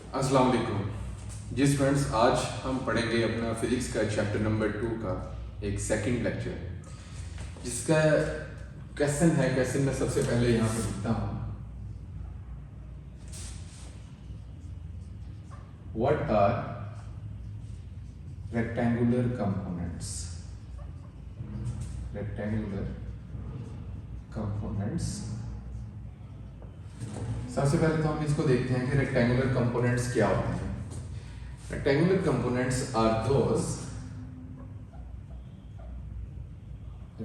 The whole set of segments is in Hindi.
अस्सलाम वालेकुम। जिस फ्रेंड्स, आज हम पढ़ेंगे अपना फिजिक्स का चैप्टर नंबर 2 का एक सेकंड लेक्चर, जिसका क्वेश्चन है। क्वेश्चन में सबसे पहले यहाँ पे लिखता हूँ, what are rectangular components. Rectangular components, सबसे पहले तो हम इसको देखते हैं कि रेक्टेंगुलर कंपोनेंट्स क्या होते हैं। Rectangular components are those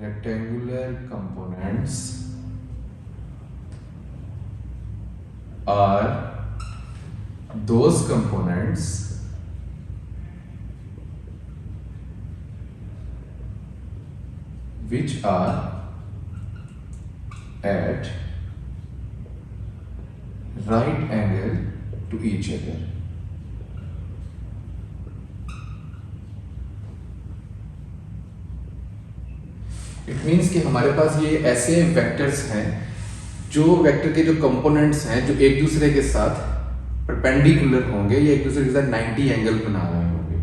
rectangular components are those components which are at right angle to each other. It means कि हमारे पास ये ऐसे वेक्टर्स हैं, जो वेक्टर के जो कंपोनेंट्स हैं, जो एक दूसरे के साथ परपेंडिकुलर होंगे, ये एक दूसरे के साथ 90 एंगल बना रहे होंगे।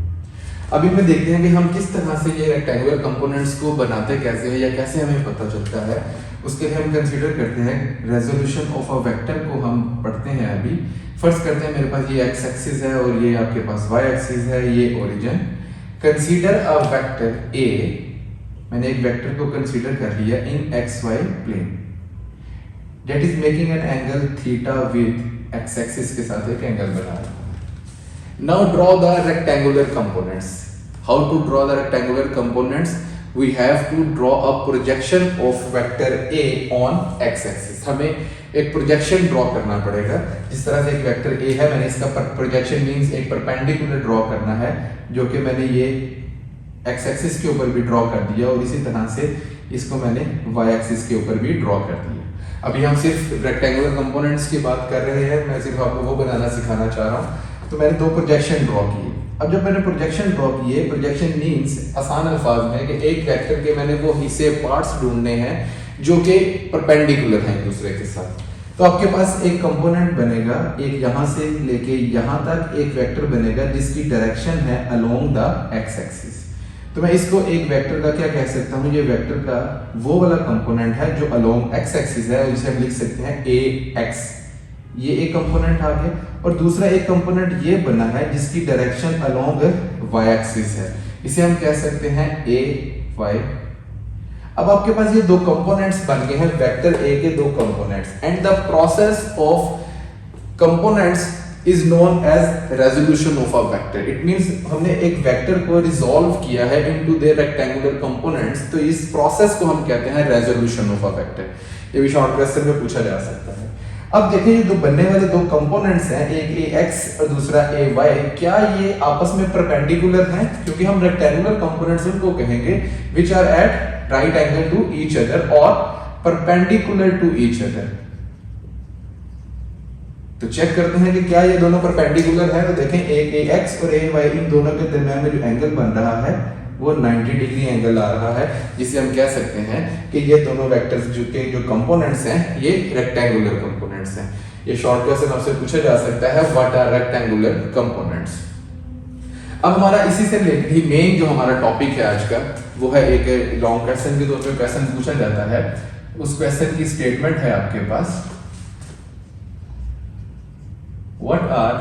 अभी में देखते हैं कि हम किस तरह से ये रेक्टेंगुलर कंपोनेंट्स को बनाते कैसे हैं, या कैसे हमें पता चलता है। उसके लिए हम कंसीडर करते हैं रेजोल्यूशन ऑफ अ वेक्टर को हम पढ़ते हैं। अभी फर्स्ट करते हैं, मेरे पास ये एक्स एक्सिस है और ये आपके पास वाई एक्सिस है, ये origin. Consider a vector A, मैंने एक वेक्टर को कंसीडर कर लिया in X Y plane, that is making an angle theta with X axis के साथ एक एंगल बना रहा है। Now draw the rectangular components. How to draw the rectangular components? We have to draw a projection of vector A on X axis. हमें एक प्रोजेक्शन ड्रॉ करना पड़ेगा। जिस तरह से एक वेक्टर ए है, मैंने इसका प्रोजेक्शन मींस एक परपेंडिकुलर ड्रॉ करना है, जो कि मैंने ये एक्स एक्सिस के ऊपर भी ड्रॉ कर दिया, और इसी तरह से इसको मैंने वाई एक्सिस के ऊपर भी ड्रॉ कर दिया। अभी हम सिर्फ रेक्टेंगुलर कंपोनेंट्स की बात कर रहे हैं, मैं सिर्फ आपको वो बनाना सिखाना चाह रहा हूँ। तो मैंने दो प्रोजेक्शन ड्रॉ किए। अब जब मैंने प्रोजेक्शन ड्रॉ किए, प्रोजेक्शन मींस आसान अल्फाज में कि एक वेक्टर के मैंने वो हिस्से पार्ट्स ढूंढने हैं जो कि परपेंडिकुलर हैं एक दूसरे के साथ। तो आपके पास एक कंपोनेंट बनेगा, एक यहाँ से लेके यहाँ तक एक वेक्टर बनेगा जिसकी डायरेक्शन है अलोंग द एक्स एक्सिस। तो मैं इसको एक वेक्टर का क्या कह सकता हूँ, ये वेक्टर का वो वाला कंपोनेंट है जो अलोंग एक्स एक्सिस है, जिसे हम लिख सकते हैं ए एक्स। ये एक कंपोनेंट आ गया, और दूसरा एक कंपोनेंट ये बना है जिसकी डायरेक्शन अलोंग वाई एक्सिस है, इसे हम कह सकते हैं ए वाई। अब आपके पास ये दो कंपोनेंट्स बन गए हैं, वेक्टर ए के दो components, and the process of components is known as resolution of a vector. It means हमने एक वेक्टर को रिजॉल्व किया है into their rectangular components, तो इस प्रोसेस को हम कहते हैं resolution of a vector। ये भी शॉर्ट क्वेश्चन में पूछा जा सकता है। अब देखिए, ये दो बनने वाले दो कंपोनेंट्स हैं, एक ए एक्स और दूसरा ए वाई, क्या ये आपस में परपेंडिकुलर हैं? क्योंकि हम रेक्टेंगुलर कंपोनेंट्स उनको कहेंगे which are at right angle to each other or perpendicular to each other। तो चेक करते हैं कि क्या ये दोनों परपेंडिकुलर है। तो देखें, एक ए एक्स और ए वाई, इन दोनों के दरमियान में जो एंगल बन रहा है वो 90 डिग्री एंगल आ रहा है, जिसे हम कह सकते हैं कि ये दोनों वेक्टर्स जो कंपोनेंट्स हैं, ये रेक्टेंगुलर कंपोनेंट्स हैं। ये शॉर्ट क्वेश्चन आपसे पूछा जा सकता है, व्हाट आर रेक्टेंगुलर कंपोनेंट्स। अब हमारा इसी से रिलेटेड ही मेन जो हमारा टॉपिक है आज का, वो है एक लॉन्ग क्वेश्चन के तौर पे क्वेश्चन पूछा जाता है। उस क्वेश्चन की स्टेटमेंट है आपके पास, what are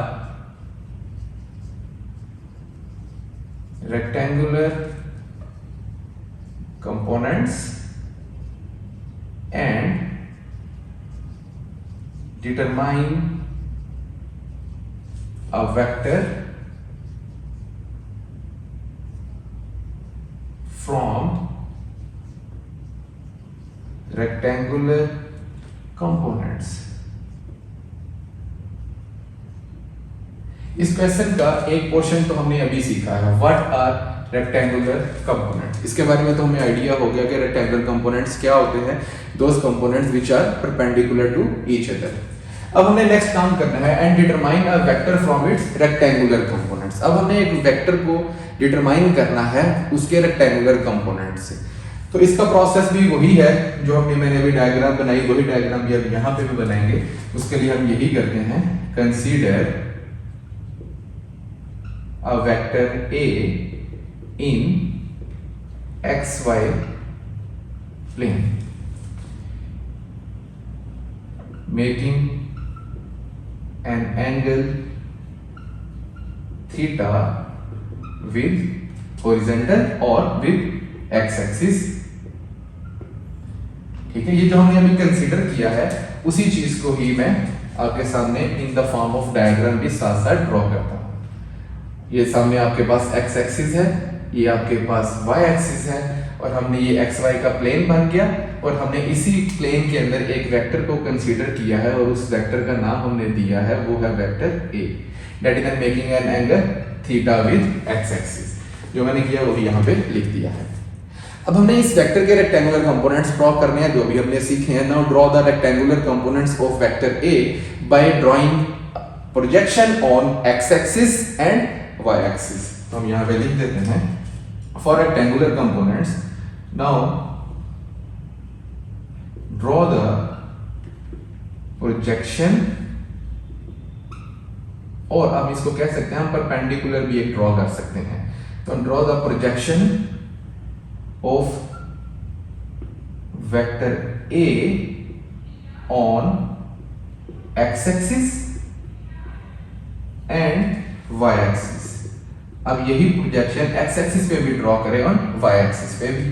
rectangular components and determine a vector from rectangular components। इस क्वेश्चन का एक पोर्शन तो हमने अभी सीखा है, व्हाट आर रेक्टेंगुलर कंपोनेंट्स। इसके बारे में तो हमें आइडिया हो गया कि रेक्टेंगुलर कंपोनेंट्स क्या होते हैं, those components which are perpendicular to each other. अब हमने नेक्स्ट काम करना है, and determine a vector from its rectangular components. अब हमने एक वेक्टर को डिटरमाइन करना है उसके रेक्टेंगुलर कंपोनेंट से। तो इसका प्रोसेस भी वही है जो मैंने अभी डायग्राम बनाई, वही डायग्राम भी अब यहाँ पे भी बनाएंगे। उसके लिए हम यही करते हैं, consider a vector A in xy plane, making an angle theta with horizontal और with x axis। ठीक है, ये जो हमने अभी कंसीडर किया है उसी चीज को ही मैं आपके सामने इन द फॉर्म ऑफ डायग्राम भी साथ साथ ड्रॉ करता हूं। ये सामने आपके पास x एक्सिस है, ये आपके पास y एक्सिस है, और हमने ये एक्स वाई का प्लेन बन गया, और हमने इसी प्लेन के अंदर एक वेक्टर को कंसीडर किया है और उस वेक्टर का नाम हमने दिया है, वो है vector a, that is making an angle theta with x axis. जो मैंने किया वो भी यहाँ पे लिख दिया है। अब हमने इस वेक्टर के रेक्टेंगुलर कंपोनेंट्स ड्रॉ करने हैं जो भी हमने सीखे हैं। Now draw the rectangular components of vector a by drawing projection on x axis and y axis. तो हम यहाँ पे लिख देते हैं for rectangular components, now draw the projection, और अब इसको कह सकते हैं हम परपेंडिकुलर भी एक ड्रॉ कर सकते हैं। तो draw the projection of vector A on x axis and y axis. अब यही प्रोजेक्शन x एक्सिस पे भी ड्रॉ करें और y एक्सिस पे भी।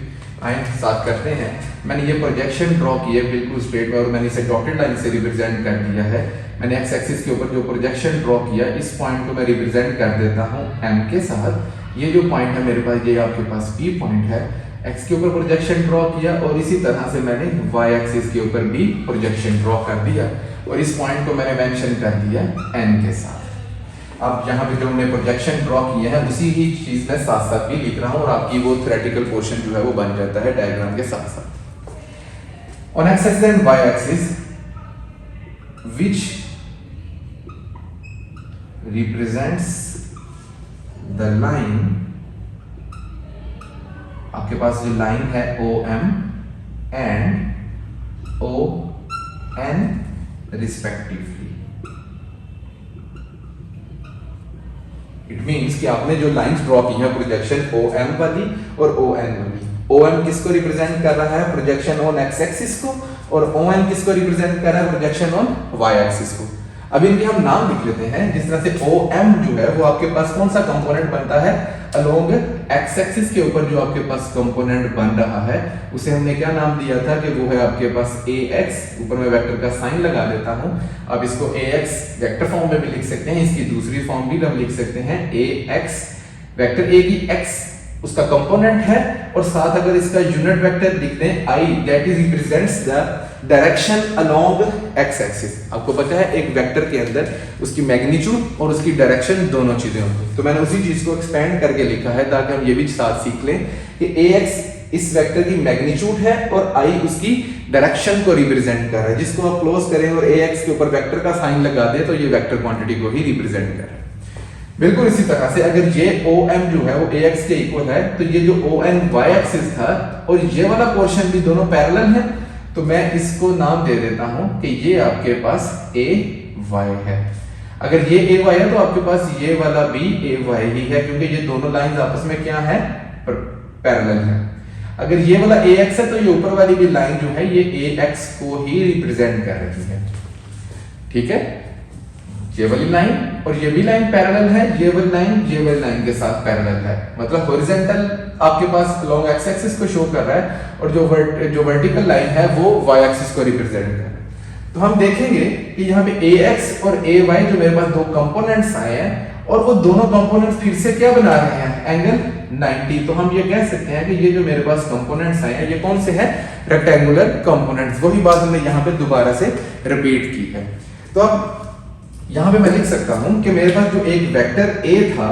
आइए साथ करते हैं। मैंने ये प्रोजेक्शन ड्रॉ किया बिल्कुल स्ट्रेट में और मैंने इसे डॉटेड लाइन से रिप्रेजेंट कर दिया है। मैंने x एक्सिस के ऊपर जो प्रोजेक्शन ड्रॉ किया इस पॉइंट को मैं रिप्रेजेंट कर देता हूं m के साथ। ये जो पॉइंट है मेरे पास, ये आपके पास P पॉइंट है। x के ऊपर प्रोजेक्शन ड्रॉ किया और इसी तरह से मैंने y एक्सिस के ऊपर भी प्रोजेक्शन ड्रॉ कर दिया और इस पॉइंट को मैंने मेंशन कर दिया n के साथ। अब यहाँ पे जो हमने प्रोजेक्शन ड्रॉ किया है उसी ही चीज में साथ साथ भी लिख रहा हूँ और आपकी वो थ्योरेटिकल पोर्शन जो है वो बन जाता है डायग्राम के साथ साथ। On x axis and y axis which represents the line, आपके पास जो लाइन है OM and ON respectively। It means कि आपने जो लाइंस ड्रॉ की है प्रोजेक्शन OM वाली और ON वाली, OM किसको रिप्रेजेंट कर रहा है, प्रोजेक्शन ऑन x एक्सिस को, और ON किसको रिप्रेजेंट कर रहा है, प्रोजेक्शन ऑन y एक्सिस को। अब इनके हम नाम लिख लेते हैं। जिस तरह से OM जो है वो आपके पास कौन सा कंपोनेंट बनता है, अलोंग x एक्सिस के ऊपर जो आपके पास कंपोनेंट बन रहा है उसे हमने क्या नाम दिया था कि वो है आपके पास AX। ऊपर में वेक्टर का साइन लगा देता हूं। अब इसको AX वेक्टर फॉर्म में भी लिख सकते हैं, इसकी दूसरी फॉर्म भी हम लिख सकते हैं AX। वेक्टर A की x उसका कंपोनेंट है और साथ अगर इसका यूनिट वेक्टर लिख दें I, that is represents the direction along x axis. आपको पता है एक वेक्टर के अंदर उसकी मैग्नीट्यूड और उसकी डायरेक्शन दोनों चीजें होती हैं। तो मैंने उसी चीज को एक्सपेंड करके लिखा है ताकि हम ये भी साथ सीख लें कि AX इस वेक्टर की मैग्नीट्यूड है और I उसकी डायरेक्शन को रिप्रेजेंट कर रहा है। जिसको आप क्लोज करें और AX के ऊपर वेक्टर का साइन लगा दे तो ये वेक्टर क्वांटिटी को ही रिप्रेजेंट कर रहा है। बिल्कुल इसी तरह से अगर ये OM जो है वो AX के इक्वल है तो ये जो ON y एक्सिस था और ये वाला पोर्शन भी दोनों पैरेलल है, तो मैं इसको नाम दे देता हूं कि ये आपके पास AY है। अगर ये AY है तो आपके पास ये वाला भी AY ही है क्योंकि ये दोनों लाइंस आपस में क्या है, पैरेलल है। अगर ये वाला AX है तो ये ऊपर वाली भी लाइन जो है ये AX को ही रिप्रेजेंट कर रही है। ठीक है, ये वाली लाइन और ये भी लाइन पैरेलल है, ये वाली लाइन के साथ पैरेलल है, मतलब हॉरिजॉन्टल आपके पास अलोंग x एक्सिस को शो कर रहा है और जो वर्टिकल लाइन है वो y एक्सिस को रिप्रेजेंट कर रहा है। तो हम देखेंगे कि यहाँ पे AX और AY जो मेरे पास दो कंपोनेंट्स आए हैं और वो दोनों कंपोनेंट्स फिर से क्या बना रहे हैं, एंगल 90। तो हम ये कह सकते हैं कि ये जो मेरे पास कंपोनेंट्स आए हैं ये कौन से हैं, रेक्टेंगुलर कंपोनेंट्स। वही बात हमने यहाँ पे दोबारा से रिपीट की है। तो अब यहां पे मैं लिख सकता हूं कि मेरे पास जो एक वेक्टर A था,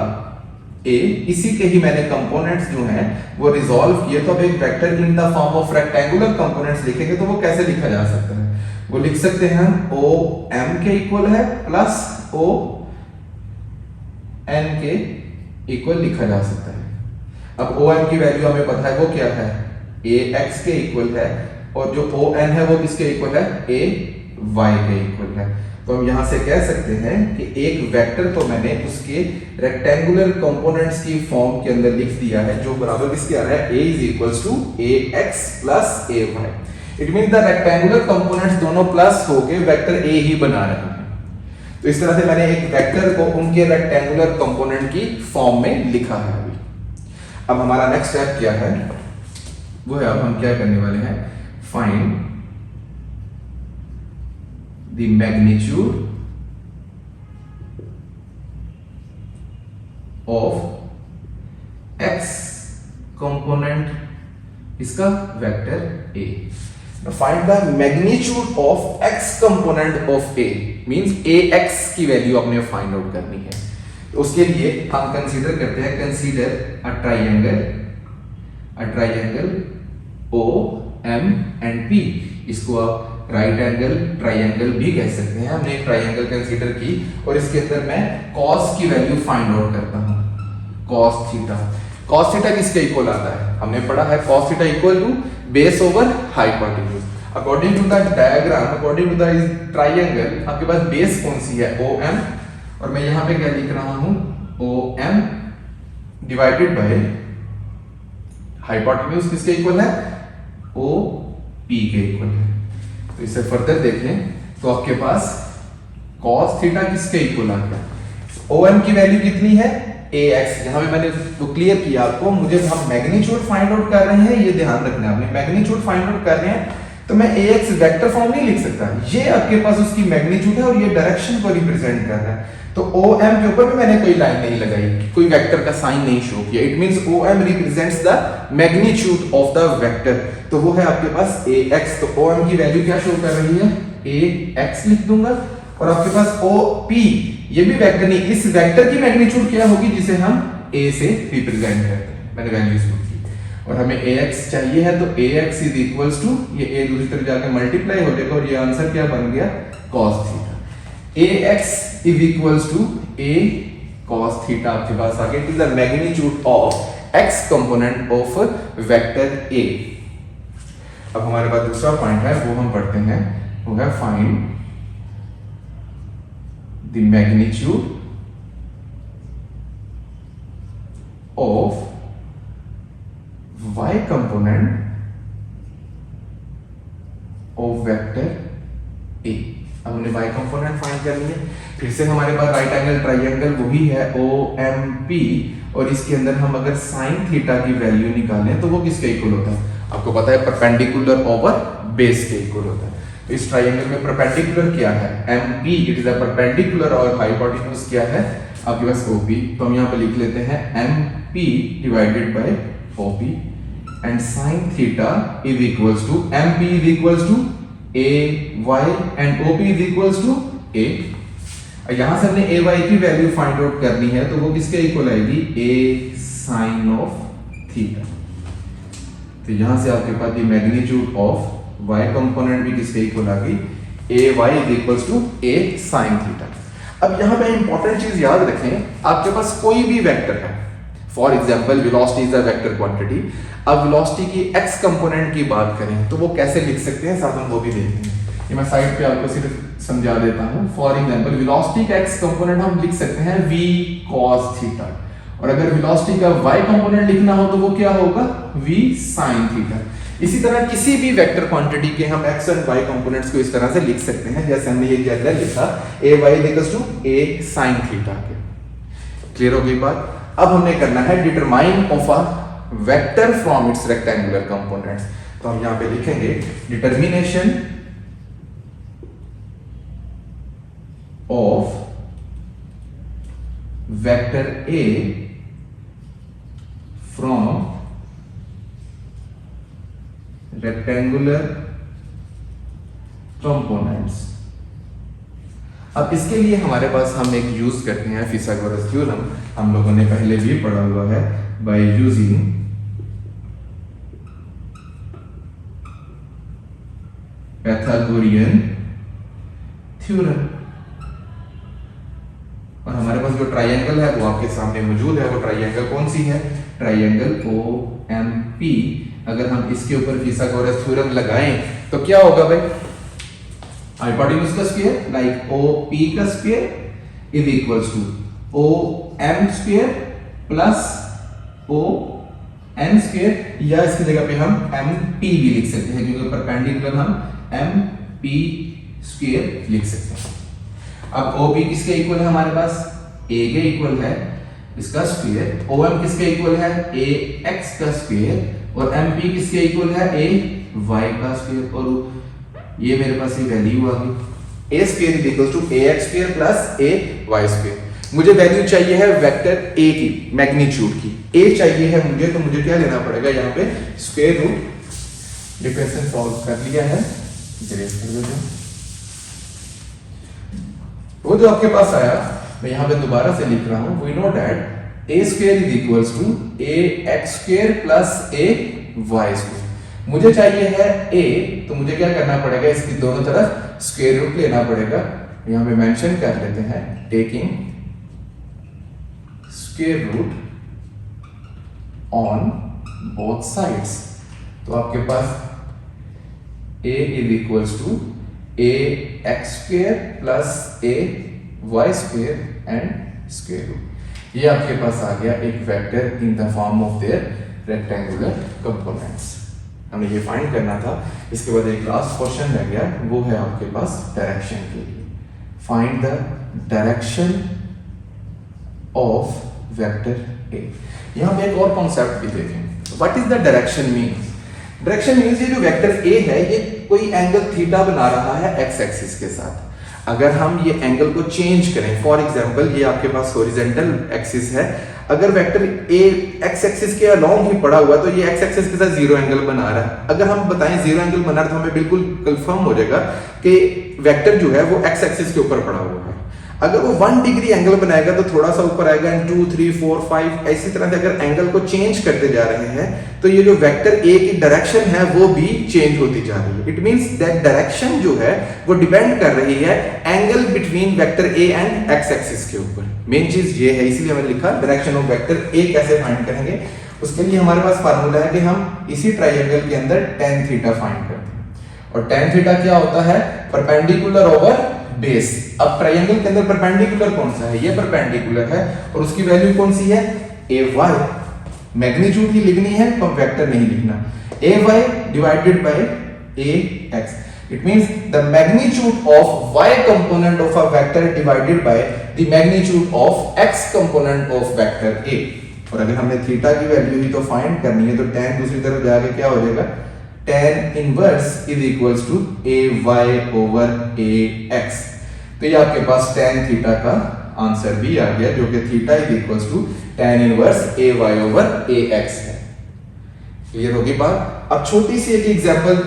A, इसी के ही मैंने कंपोनेंट्स जो हैं वो रिजॉल्व किए। तो अब एक vector in the form of rectangular components लिखेंगे तो वो कैसे लिखा जा सकता है, वो लिख सकते हैं हम OM के इक्वल है प्लस ON के इक्वल लिखा जा सकता है। अब OM की वैल्यू हमें पता है वो क्या है, AX के इक्वल है और जो ON है वो किसके इक्वल है, AY के इक्वल है। तो हम यहां से कह सकते हैं कि एक वेक्टर को मैंने उसके रेक्टेंगुलर कंपोनेंट्स की फॉर्म के अंदर लिख दिया है, जो बराबर किसके आ रहा है, a is equals to ax plus ay। It mean the rectangular components दोनों प्लस होके वेक्टर a ही बना रहे हैं। तो इस तरह से मैंने एक वेक्टर को उनके रेक्टेंगुलर कंपोनेंट की फॉर्म में लिखा है। अभी अब हमारा नेक्स्ट स्टेप क्या है, वो है अब हम क्या करने वाले हैं, find the magnitude of x component इसका vector a। Find the magnitude of x component of a means ax की वैल्यू आपने फाइंड आउट करनी है। तो उसके लिए हम कंसीडर करते हैं, consider a triangle o m and p। इसको आप राइट एंगल ट्राइंगल भी कह सकते हैं। हमने एक ट्राइंगल कंसीडर की और इसके अंदर मैं cos की वैल्यू फाइंड आउट करता हूं, cos थीटा। cos थीटा किसके इक्वल आता है, हमने पढ़ा है cos theta equal to base over hypotenuse. According to the diagram, according to the triangle, आपके पास बेस कौन सी है, OM, और मैं यहां पे क्या लिख रहा हूं, OM डिवाइडेड बाय हाइपोटेन्यूज किसके इक्वल है, OP के इक्वल है। तो इसे फर्दर देखें तो आपके पास cos थीटा किसके इक्वल आ गया, OM की वैल्यू कितनी है, ax। यहां पे मैंने तो क्लियर किया आपको, मुझे हम मैग्नीट्यूड फाइंड आउट कर रहे हैं, ये ध्यान रखना है, आपने मैग्नीट्यूड फाइंड आउट कर रहे हैं तो मैं ax वेक्टर फॉर्म नहीं लिख सकता, ये आपके पास उसकी मैग्नीट्यूड है और ये डायरेक्शन को रिप्रेजेंट कर रहा है। तो OM के ऊपर भी मैंने कोई लाइन नहीं लगाई, कोई वेक्टर का साइन नहीं शो किया। It means OM represents the magnitude of the vector, तो वो है आपके पास ax। तो OM की वैल्यू क्या शो कर रही है, ax लिख दूंगा, और आपके पास OP, ये भी वेक्टर नहीं, इस वेक्टर की मैग्नीट्यूड क्या होगी जिसे हम a से रिप्रेजेंट करते हैं, मैंने वैल्यूज पुट की। और हमें ax चाहिए है तो ax इज इक्वल्स टू, ये a दूसरी तरफ जाकर मल्टीप्लाई हो जाएगा और ये आंसर क्या बन गया, cos theta. ax is equals to a cos theta आपके पास आ गया। It is the magnitude of x component of vector a। अब हमारे पास दूसरा पॉइंट है, वो हम पढ़ते हैं, वो है find the magnitude of y component of vector a। अब हमने y कंपोनेंट फाइंड करनी है, फिर से हमारे पास राइट एंगल ट्राइंगल वही है OMP, और इसके अंदर हम अगर साइन थीटा की वैल्यू निकालें तो वो किसके इक्वल होता है, आपको पता है परपेंडिकुलर ओवर बेस के इक्वल होता है। तो इस ट्राइंगल में परपेंडिकुलर क्या है, MP, it is a perpendicular, और हाइपोटेन्यूज क्या है आपके पास OP। तो हम यहाँ पे लिख लेते हैं MP divided by OP, and sine theta is equals to, MP is equals to AY and OP is equals to A। यहां से हमने AY की वैल्यू फाइंड आउट करनी है, तो वो किसके इक्वल आएगी, A साइन ऑफ थीटा। तो यहां से आपके पास the magnitude of y component भी किसके इक्वल आ गई, AY is equals to A sine theta. अब यहां पे इंपॉर्टेंट चीज याद रखें, आपके पास कोई भी वेक्टर है, for example velocity is a vector quantity. अब वेलोसिटी की x कंपोनेंट की बात करें तो वो कैसे लिख सकते हैं, साथ हम वो भी देखेंगे। ये मैं साइड पे आपको सिर्फ समझा देता हूं। फॉर एग्जांपल वेलोसिटी का x कंपोनेंट हम लिख सकते हैं v cos थीटा, और अगर वेलोसिटी का y कंपोनेंट लिखना हो तो वो क्या होगा, v sin थीटा। इसी तरह किसी भी वेक्टर क्वांटिटी के हम x एंड y कंपोनेंट्स को इस तरह से लिख सकते हैं, जैसे हमने ये जनरल लिखा ay equals to a sin theta के। क्लियर हो गई बात। अब हमने करना है determine of a vector from its rectangular components. तो हम यहां पे लिखेंगे determination of vector A from rectangular components. अब इसके लिए हमारे पास हम एक यूज करते हैं फिथागोरस थ्योरम, हम लोगों ने पहले भी पढ़ा हुआ है, बाय यूजिंग पैथागोरियन थ्योरम। और हमारे पास जो ट्राइंगल है वो आपके सामने मौजूद है, वो ट्राइंगल कौन सी है, ट्राइंगल OMP। अगर हम इसके ऊपर फिथागोरस थ्योरम लगाएं तो क्या होगा भाई, हाइपोटेन्यूज का स्क्वायर लाइक ओ पी का square is equals to O M square plus O N square, या इसकी जगह पे हम एम पी भी लिख सकते हैं क्योंकि परपेंडिकुलर हम एम पी स्क्वायर लिख सकते हैं। अब ओ पी किसके इक्वल है हमारे पास, ए के इक्वल है इसका स्क्वायर, ओ एम किसके इक्वल है, ए एक्स का स्क्वायर, और एम पी किसके इक्वल है, ए वाई का स्क्वायर, और ये मेरे पास ये वैल्यू आ गई, A square is equal to A X square plus A Y square. मुझे वैल्यू चाहिए है वेक्टर ए की, मैग्नीट्यूड की, ए चाहिए है मुझे, तो मुझे क्या लेना पड़ेगा यहाँ पे स्क्वायर रूट। डिफरेंशियल सॉल्व कर लिया है, इरेज कर देते हैं। वो जो आपके पास आया मैं यहाँ पे दोबारा से लिख रहा हूँ, we know that A square is equals to A X square plus A Y square. मुझे चाहिए है ए, तो मुझे क्या करना पड़ेगा, इसकी दोनों तरफ स्क्वायर रूट लेना पड़ेगा। यहाँ पे मेंशन कर लेते हैं, taking square root on both sides, तो आपके पास a is equals to A X square plus A Y square and square root. ये आपके पास आ गया एक vector in the form of their rectangular components. हमें ये फाइंड करना था। इसके बाद एक लास्ट क्वेश्चन रह गया, वो है आपके पास डायरेक्शन के लिए। Find the direction of vector ए। यहाँ पे एक और कॉन्सेप्ट भी देखें, what is the direction means. Direction means ये जो वेक्टर ए है ये कोई एंगल थीटा बना रहा है एक्स एक्सिस के साथ। अगर हम ये एंगल को चेंज करें, फॉर एग्जांपल ये आपके पास हॉरिजॉन्टल एक्सिस है, अगर वेक्टर ए एक्स एक्सिस के अलोंग ही पड़ा हुआ तो ये एक्स एक्सिस के साथ जीरो एंगल बना रहा है। अगर हम बताएं जीरो एंगल बना रहा है तो हमें बिल्कुल कंफर्म हो जाएगा कि वेक्टर जो है वो एक्स एक्सिस के ऊपर पड़ा हुआ है। अगर वो 1 डिग्री एंगल बनाएगा तो थोड़ा सा ऊपर आएगा, एंड 2 3 4 5 ऐसी तरह से अगर एंगल को चेंज करते जा रहे हैं तो ये जो वेक्टर ए की डायरेक्शन है वो भी चेंज होती जा रही है। इट मींस दैट डायरेक्शन जो है वो डिपेंड कर रही है angle between vector A and x axis के ऊपर। मेन चीज ये है, इसीलिए मैंने लिखा डायरेक्शन ऑफ वेक्टर ए कैसे फाइंड करेंगे। उसके लिए हमारे पास फार्मूला है कि हम इसी ट्रायंगल के अंदर tan थीटा फाइंड करते हैं, और tan थीटा क्या होता है, परपेंडिकुलर ओवर बेस। अब ट्रायंगल के अंदर परपेंडिकुलर कौन सा है, ये परपेंडिकुलर है, और उसकी वैल्यू कौन सी है, ए वाई। मैग्नीट्यूड ही लिखनी है तो वेक्टर नहीं लिखना। A Y divided by A X. It means the magnitude of Y component of a vector divided by the magnitude of X component of vector A. और अगर हमने थीटा की वैल्यू ही तो फाइंड करनी है तो tan दूसरी तरफ जाके क्या हो जाएगा, tan inverse is equals to A Y over A X. तो ये आपके पास tan थीटा का आंसर भी आ गया, जो कि theta is equals to tan inverse A Y over A X है। क्लियर होगी बात। अब छोटी सी एक एग्जांपल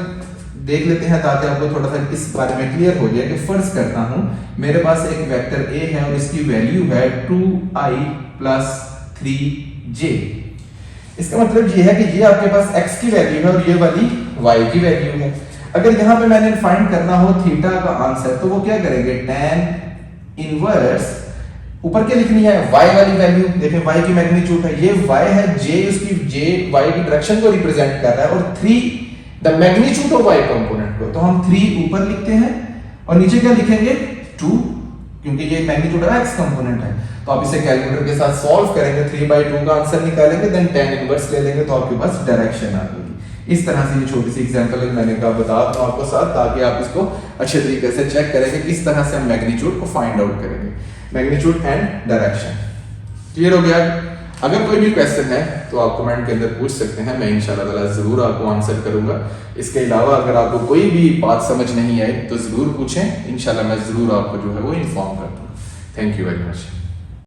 देख लेते हैं ताकि आपको थोड़ा सा इस बारे में क्लियर हो जाए कि फर्ज करता हूं मेरे पास एक वेक्टर a है और इसकी वैल्यू है 2i + 3j। इसका मतलब ये है कि ये आपके पास x की वैल्यू है और ये वाली y की वैल्यू है। अगर यहां पे मैंने फाइंड करना हो थीटा का आंसर तो वो क्या करेंगे, tan इनवर्स ऊपर क्या लिखनी है, y वाली वैल्यू। देखें y की मैग्नीट्यूड है, ये y है, j उसकी j y की डायरेक्शन को रिप्रेजेंट कर रहा है, और 3 the magnitude of y component को, तो हम 3 ऊपर लिखते हैं और नीचे क्या लिखेंगे 2, क्योंकि ये मैग्नीट्यूड ऑफ x कंपोनेंट है। तो आप इसे कैलकुलेटर के साथ सॉल्व करेंगे, 3/2 का आंसर निकालेंगे, देन tan इनवर्स ले लेंगे तो आपके पास डायरेक्शन आ जाएगी। इस तरह से ये छोटी सी एग्जांपल मैंने कहा बता दूं आपको साथ, ताकि आप इसको अच्छे तरीके से चेक करेंगे किस तरह से हम मैग्नीट्यूड को फाइंड आउट करेंगे, मैग्नीट्यूड एंड डायरेक्शन। क्लियर हो गया। अगर कोई भी क्वेश्चन है तो आप कमेंट के अंदर पूछ सकते हैं, मैं इंशाल्लाह ताला जरूर आपको आंसर करूंगा। इसके अलावा अगर आपको कोई भी बात समझ नहीं आई तो जरूर पूछें, इंशाल्लाह मैं जरूर आपको जो है वो इन्फॉर्म कर दूंगा। Thank you very much.